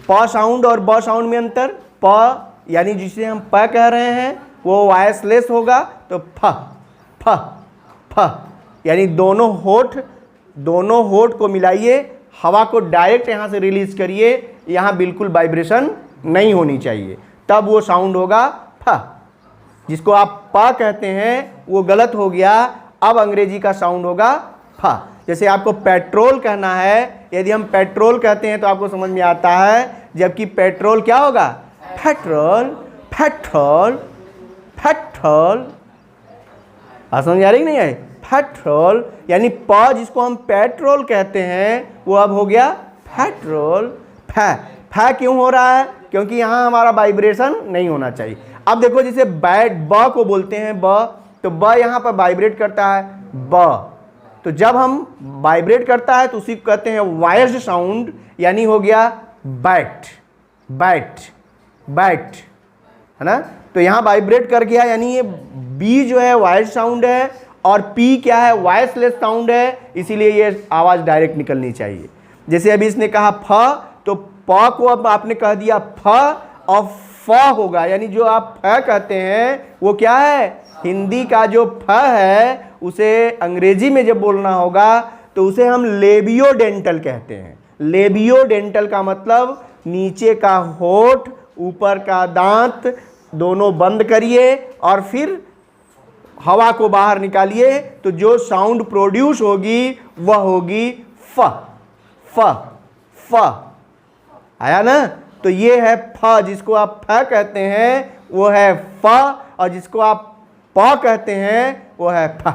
प साउंड और ब साउंड में अंतर, प यानी जिसे हम प कह रहे हैं वो वॉइसलेस होगा, तो फ फ फ यानी दोनों होठ को मिलाइए, हवा को डायरेक्ट यहाँ से रिलीज करिए, यहाँ बिल्कुल वाइब्रेशन नहीं होनी चाहिए, तब वो साउंड होगा फ। जिसको आप प कहते हैं वो गलत हो गया, अब अंग्रेजी का साउंड होगा फ। जैसे आपको पेट्रोल कहना है, यदि हम पेट्रोल कहते हैं तो आपको समझ में आता है, जबकि पेट्रोल क्या होगा, पेट्रोल पेट्रोल पेट्रोल। समझ आ रही नहीं है, पेट्रोल यानी प जिसको हम पेट्रोल कहते हैं वो अब हो गया पेट्रोल। फै क्यों हो रहा है, क्योंकि यहाँ हमारा वाइब्रेशन नहीं होना चाहिए। अब देखो जैसे ब को बोलते हैं ब, तो ब यहाँ पर वाइब्रेट करता है ब, तो जब हम वाइब्रेट करता है तो उसी को कहते हैं वॉइस्ड साउंड, यानी हो गया बैट बैट बैट, है ना। तो यहाँ वाइब्रेट कर गया, यानी ये बी जो है वॉइस्ड साउंड है और पी क्या है, वॉइसलेस साउंड है, इसीलिए ये आवाज़ डायरेक्ट निकलनी चाहिए। जैसे अभी इसने कहा फ, तो प को अब आपने कह दिया फ और फ होगा, यानी जो आप फ कहते हैं वो क्या है, हिंदी का जो फ है उसे अंग्रेजी में जब बोलना होगा तो उसे हम लेबियोडेंटल कहते हैं। लेबियोडेंटल का मतलब नीचे का होठ ऊपर का दांत दोनों बंद करिए और फिर हवा को बाहर निकालिए, तो जो साउंड प्रोड्यूस होगी वह होगी फ फ फ। आया ना। तो ये है फ, जिसको आप फ कहते हैं वो है फ, और जिसको आप प कहते हैं वो है फ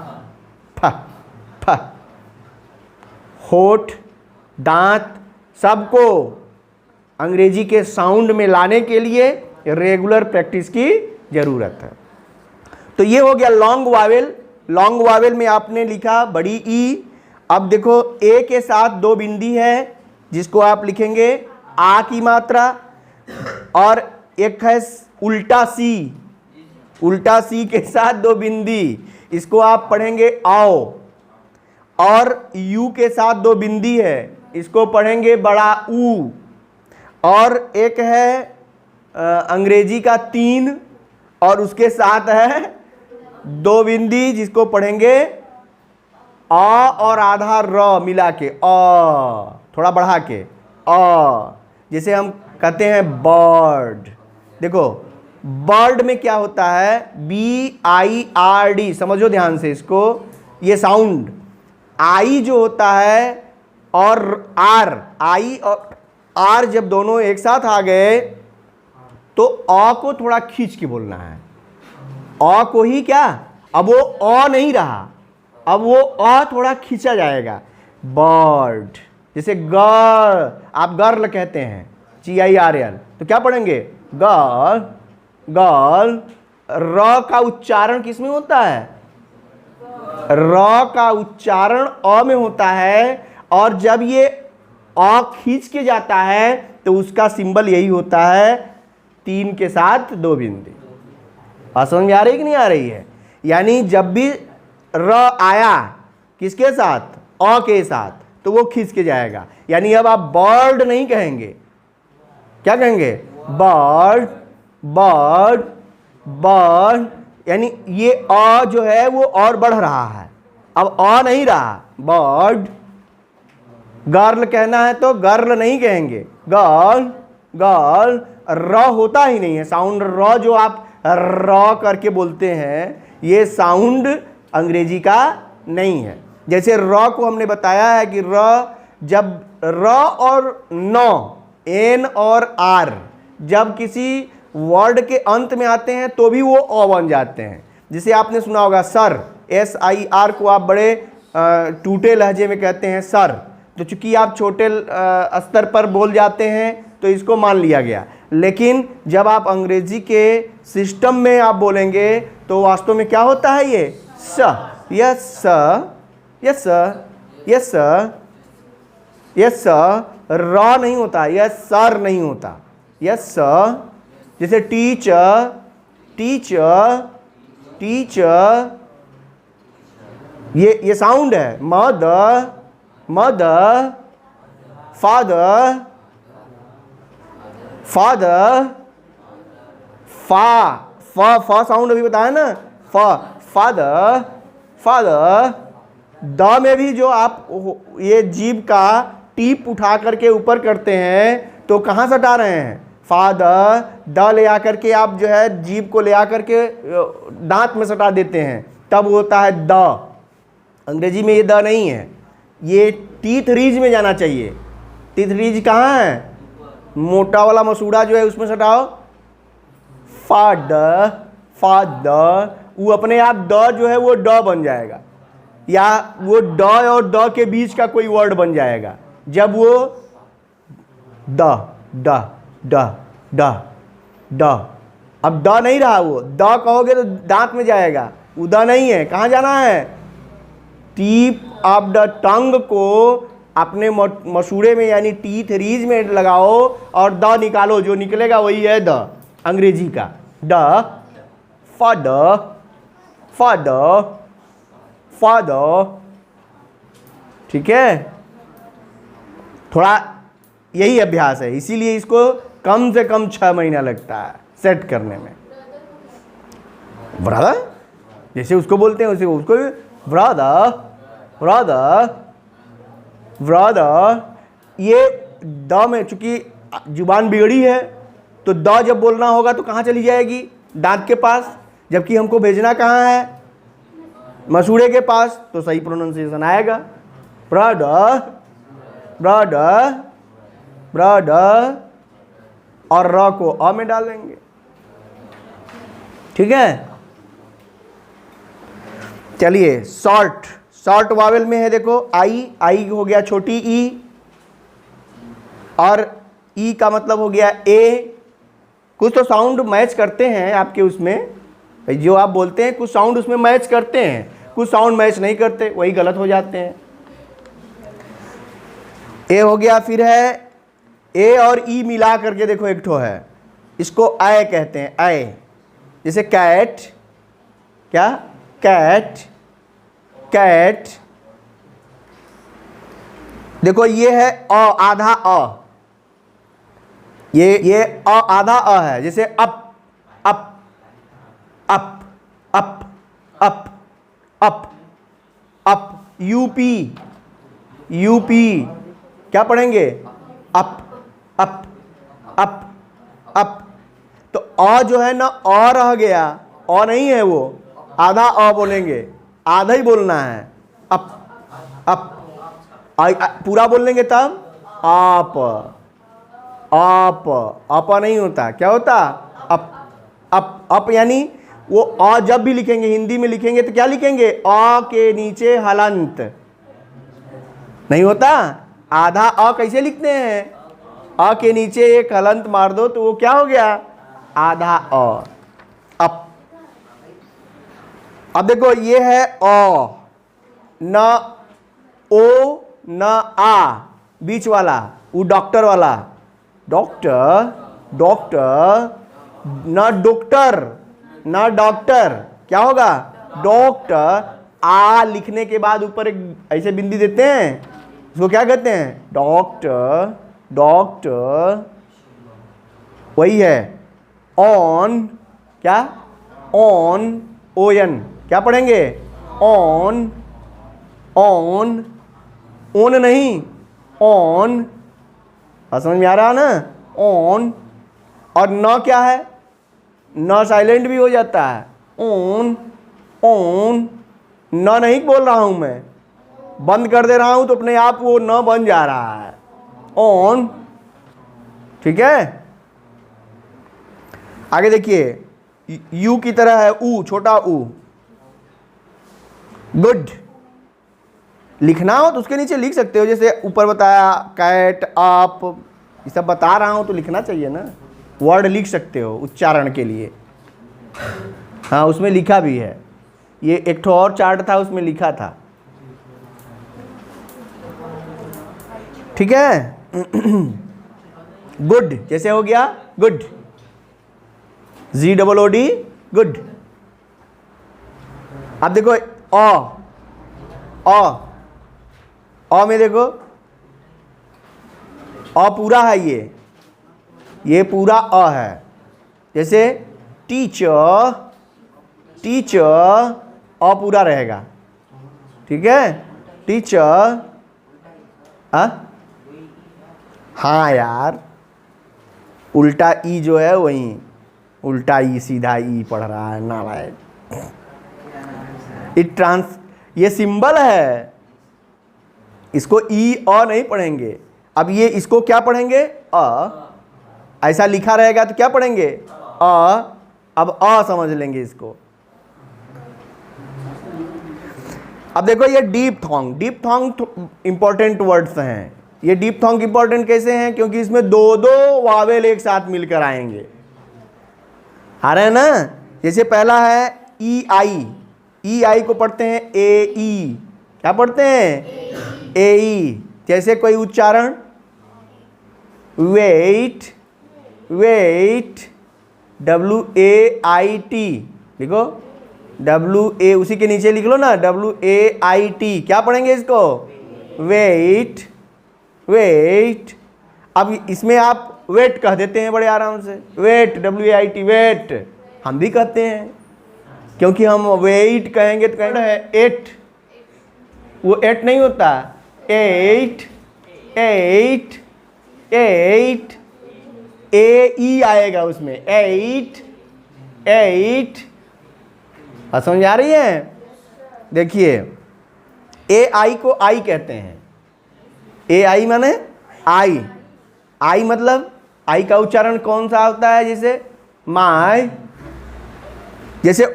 फ फ। होठ दांत सबको अंग्रेजी के साउंड में लाने के लिए रेगुलर प्रैक्टिस की जरूरत है। तो ये हो गया लॉन्ग वावेल। लॉन्ग वावेल में आपने लिखा बड़ी ई। अब देखो ए के साथ दो बिंदी है जिसको आप लिखेंगे आ की मात्रा, और एक है उल्टा सी। उल्टा सी के साथ दो बिंदी, इसको आप पढ़ेंगे आओ। और यू के साथ दो बिंदी है, इसको पढ़ेंगे बड़ा ऊ। और एक है अंग्रेजी का तीन और उसके साथ है दो बिंदी, जिसको पढ़ेंगे आ और आधा र मिला के अ, थोड़ा बढ़ा के अ। जैसे हम कहते हैं बर्ड। देखो बर्ड में क्या होता है, BIRD, समझो ध्यान से इसको। ये साउंड आई जो होता है और आर, आई और आर जब दोनों एक साथ आ गए तो अ को थोड़ा खींच के बोलना है। अ को ही क्या, अब वो अ नहीं रहा, अब वो अ थोड़ा खींचा जाएगा। बर्ड। जैसे गर्ल, आप गर्ल कहते हैं GIRL, तो क्या पढ़ेंगे गर्ल गर्ल। र का उच्चारण किस में होता है, र का उच्चारण अ में होता है, और जब ये अ खींच के जाता है तो उसका सिंबल यही होता है, तीन के साथ दो बिंदी। समझ में आ रही कि नहीं आ रही है। यानी जब भी र आया किसके साथ, अ के साथ, तो वो खींच के जाएगा। यानी अब आप बर्ड नहीं कहेंगे, क्या कहेंगे, बर्ड बर्ड बर्ड। यानी ये अ जो है वो और बढ़ रहा है, अब अ नहीं रहा, बर्ड। गर्ल कहना है तो गर्ल नहीं कहेंगे, गर्ल गर्ल। र होता ही नहीं है साउंड, र जो आप र करके बोलते हैं ये साउंड अंग्रेजी का नहीं है। जैसे र को हमने बताया है कि र, जब र और न, एन और आर जब किसी वर्ड के अंत में आते हैं तो भी वो अ बन जाते हैं। जिसे आपने सुना होगा सर, SIR को आप बड़े टूटे लहजे में कहते हैं सर, तो चूंकि आप छोटे स्तर पर बोल जाते हैं तो इसको मान लिया गया। लेकिन जब आप अंग्रेजी के सिस्टम में आप बोलेंगे तो वास्तव में क्या होता है, ये स, यस स, यस स, यस स, यस स। र नहीं होता, यस सर नहीं होता, यस स। जैसे टीचर टीचर टीचर, ये साउंड है। मदर मदर, फादर फादर, फा साउंड अभी बताया ना, फादर, फादर। द में भी जो आप ये जीभ का टीप उठा करके ऊपर करते हैं तो कहाँ सटा रहे हैं? फादर। द ले आकर के आप जो है जीभ को ले आकर के दांत में सटा देते हैं, तब होता है द। अंग्रेजी में ये द नहीं है, ये टीथ रीज में जाना चाहिए। टीथ रीज कहाँ है? मोटा वाला मसूड़ा जो है उसमें सटाओ। Father, father. वो अपने आप द जो है वो ड बन जाएगा, या वो ड और द के बीच का कोई वर्ड बन जाएगा जब वो द ड ड ड ड। अब द नहीं रहा, वो द कहोगे तो दांत में जाएगा, वो द नहीं है। कहाँ जाना है? टीप ऑफ द टंग को अपने मसूड़े में यानी टीथ रीज में लगाओ और द निकालो, जो निकलेगा वही है द अंग्रेजी का। The, father, father, father. ठीक है, थोड़ा यही अभ्यास है, इसीलिए इसको कम से कम 6 महीना लगता है सेट करने में। ब्रदर जैसे उसको बोलते हैं उसे उसको भी ब्रदर, ब्रदर, ब्रदर। ये द में चूंकि जुबान बिगड़ी है तो द जब बोलना होगा तो कहाँ चली जाएगी? दांत के पास, जबकि हमको भेजना कहाँ है? मसूड़े के पास, तो सही प्रोनाउंसिएशन आएगा ब्रदर, ब्रदर, ब्रदर। और र को अ में डाल देंगे। ठीक है, चलिए शॉर्ट, शॉर्ट वावेल में है देखो आई, आई हो गया छोटी ई, और ई का मतलब हो गया ए। कुछ तो साउंड मैच करते हैं आपके उसमें, जो आप बोलते हैं कुछ साउंड उसमें मैच करते हैं, कुछ साउंड मैच नहीं करते, वही गलत हो जाते हैं। ए हो गया, फिर है ए और ई मिला करके देखो एक ठो है, इसको आय कहते हैं, आय। जैसे कैट, क्या? Cat, cat. देखो ये है अ, आधा अ, ये अ आधा अ है। जैसे up, up, up, up, up, up, up. UP, UP. क्या पढ़ेंगे? Up, up, up, up. तो अ जो है ना अ रह गया, अ नहीं है, वो आधा अ बोलेंगे, आधा ही बोलना है। Up, up. पूरा बोल लेंगे तब आप, आप, अपा नहीं होता, क्या होता? Up, up, up. यानी वो अ जब भी लिखेंगे, हिंदी में लिखेंगे तो क्या लिखेंगे? अ के नीचे हलंत नहीं होता। आधा अ कैसे लिखते हैं? अ के नीचे एक हलंत मार दो तो वो क्या हो गया? आधा अ, अप। अब देखो ये है अ, न ओ न आ, बीच वाला वो डॉक्टर वाला, डॉक्टर, डॉक्टर। न डॉक्टर, न डॉक्टर, क्या होगा? डॉक्टर। आ लिखने के बाद ऊपर एक ऐसे बिंदी देते हैं, उसको क्या कहते हैं? Doctor, doctor. वही है ऑन, क्या? ऑन, ओयन। क्या पढ़ेंगे? ऑन, ऑन, ओन नहीं, ऑन। समझ में आ रहा है ना? ऑन। और न क्या है? न साइलेंट भी हो जाता है, ऑन, ऑन। न नहीं बोल रहा हूं मैं, बंद कर दे रहा हूं तो अपने आप वो न बन जा रहा है, ऑन। ठीक है, आगे देखिए, यू की तरह है ऊ, छोटा ऊ। गुड। लिखना हो तो उसके नीचे लिख सकते हो, जैसे ऊपर बताया कैट, आप, ये सब बता रहा हूं तो लिखना चाहिए ना, वर्ड लिख सकते हो उच्चारण के लिए। हाँ उसमें लिखा भी है, ये एक ठो और चार्ट था उसमें लिखा था। ठीक है। गुड जैसे हो गया गुड, GOOD, गुड। अब देखो अ में देखो अ पूरा है, ये ये पूरा अ है। जैसे टीचर, टीचर अ पूरा रहेगा, ठीक है, टीचर। हाँ यार, उल्टा ई जो है वही उल्टा ई सीधा ई पढ़ रहा है नालायक। ये सिंबल है, इसको ई अ नहीं पढ़ेंगे। अब ये इसको क्या पढ़ेंगे? अ। ऐसा लिखा रहेगा तो क्या पढ़ेंगे? अ। अब अ समझ लेंगे इसको। अब देखो ये डीपथॉन्ग, डीपथॉन्ग इंपॉर्टेंट वर्ड्स हैं। ये डीपथॉन्ग इंपॉर्टेंट कैसे हैं? क्योंकि इसमें दो दो वावेल एक साथ मिलकर आएंगे, आ रहे हैं ना। जैसे पहला है ई आई, ई आई को पढ़ते हैं ए ई। क्या पढ़ते हैं? ए ई। जैसे कोई उच्चारण, wait, wait, W A I T लिखो, डब्ल्यू ए उसी के नीचे लिख लो ना, डब्ल्यू ए आई टी। क्या पढ़ेंगे इसको? Wait, wait. अब इसमें आप वेट कह देते हैं बड़े आराम से, wait, W A I T, wait. हम भी कहते हैं, क्योंकि हम वेट कहेंगे तो कहना है एट, वो एट नहीं होता, एट, एट, एट। ए ई आएगा उसमें, एट, एट। समझ आ रही है? देखिए ए आई को आई कहते हैं। ए आई माने आई, आई मतलब आई का उच्चारण कौन सा होता है? जैसे माय, जैसे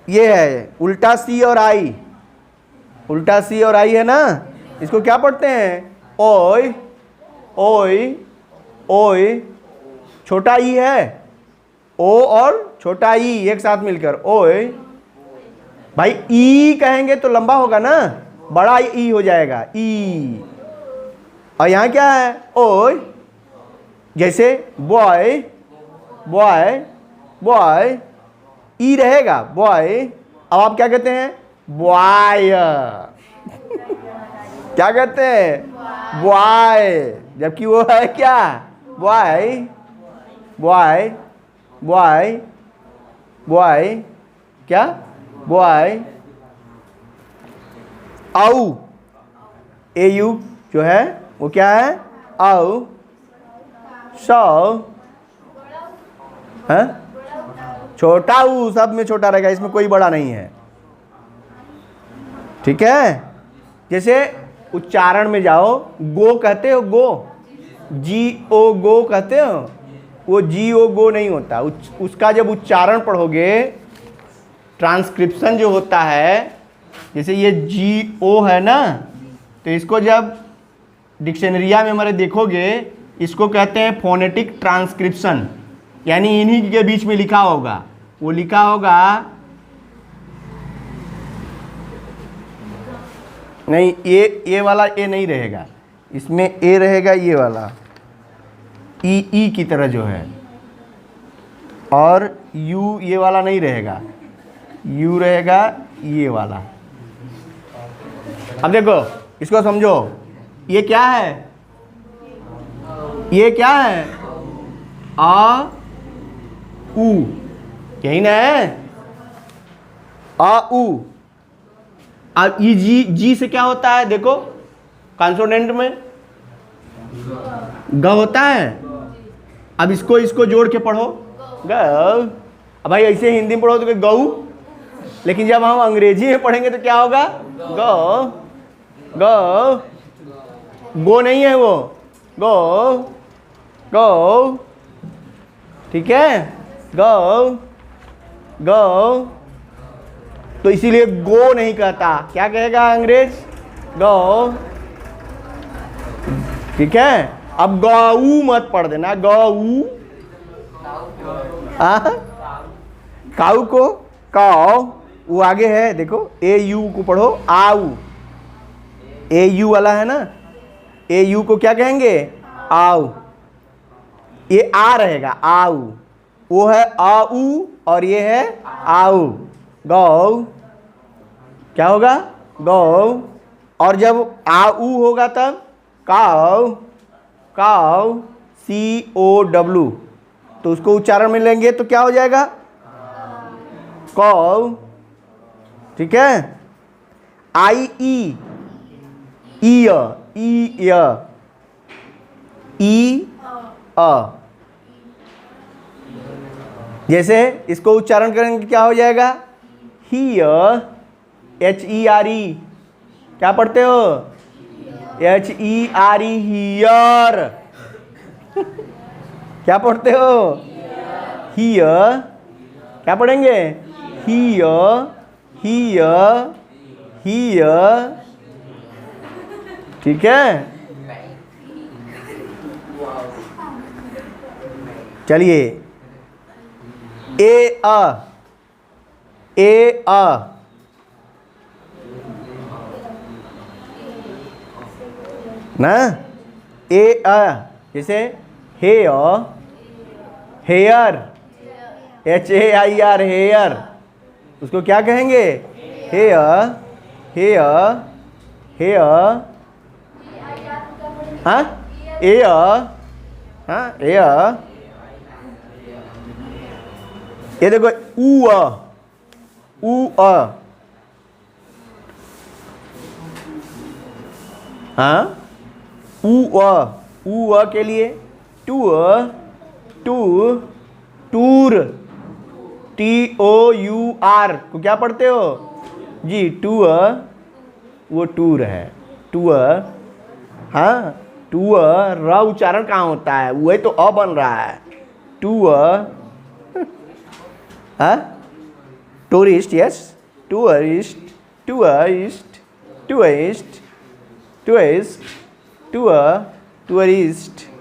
ये है उल्टा सी और आई, उल्टा सी और आई है ना, इसको क्या पढ़ते हैं? ओय, ओय, ओय। छोटा ई है, ओ और छोटा ई एक साथ मिलकर ओय। भाई ई कहेंगे तो लंबा होगा ना, बड़ा ई हो जाएगा, ई। और यहाँ क्या है? ओय। जैसे बॉय, बॉय, बॉय, ई रहेगा बॉय। अब आप क्या कहते हैं? बॉय। क्या कहते हैं? बॉय, जबकि वो है क्या? Boy, boy, boy, boy. क्या? बॉय। आउ, ए यू जो है वो क्या है? आउ। सौ है, छोटा ऊ सब में छोटा रहेगा, इसमें कोई बड़ा नहीं है, ठीक है। जैसे उच्चारण में जाओ, गो कहते हो, गो, जी ओ गो कहते हो, वो जी ओ गो नहीं होता। उसका जब उच्चारण पढ़ोगे, ट्रांसक्रिप्शन जो होता है, जैसे ये जी ओ है ना, तो इसको जब डिक्शनरिया में हमारे देखोगे, इसको कहते हैं फोनेटिक ट्रांसक्रिप्शन। यानी इन्हीं के बीच में लिखा होगा, वो लिखा होगा नहीं, ए वाला ए नहीं रहेगा, इसमें ए रहेगा ये वाला, ई की तरह जो है, और यू ये वाला नहीं रहेगा, यू रहेगा ये वाला। अब देखो इसको समझो, ये क्या है? ये क्या है? आ उ, यही ना है? आ उ। अब ये जी से क्या होता है? देखो कॉन्सोनेंट में ग होता है। अब इसको जोड़ के पढ़ो, ग। अब भाई ऐसे हिंदी में पढ़ो तो गऊ, लेकिन जब हम अंग्रेजी में पढ़ेंगे तो क्या होगा? ग, ग, गो नहीं है वो, गो, गो, ठीक है, गो, गो। तो इसीलिए गो नहीं कहता, क्या कहेगा अंग्रेज? गो, ठीक है। अब गऊ मत पढ़ देना, गऊ। काऊ को काऊ, वो आगे है, देखो ए यू को पढ़ो, आऊ। ए यू वाला है ना, ए यू को क्या कहेंगे? आऊ। ये आ रहेगा, आऊ। वो है आऊ और ये है आऊ। गौ, क्या होगा? गौ। और जब आऊ होगा तब काऊ, काऊ। COW, तो उसको उच्चारण में लेंगे तो क्या हो जाएगा? कौ, ठीक है। IE, ईय, ईय, ई अ, जैसे इसको उच्चारण करेंगे क्या हो जाएगा? हियर, HERE, क्या पढ़ते हो? HERE, here. क्या पढ़ते हो? हियर, क्या पढ़ेंगे? हियर, हियर, हियर, ठीक है। चलिए, ए अ, ए अ, ना, ए अ, जैसे हेयर, हेयर, HAIR, हेयर, उसको क्या कहेंगे? हेयर, हेयर, हेयर, हाँ, एयर, हाँ, एयर। ये देखो, ऊ अ, ऊ अ, हाँ, ऊ अ के लिए टूर, टूर, टूर, TOUR को क्या पढ़ते हो जी? टूर, वो टूर है, टूर, हाँ, टूर, र उच्चारण कहाँ होता है? वही तो अ बन रहा है, टूर, हाँ, tourist, yes, tourist, tourist, tourist, tourist, tour, tourist,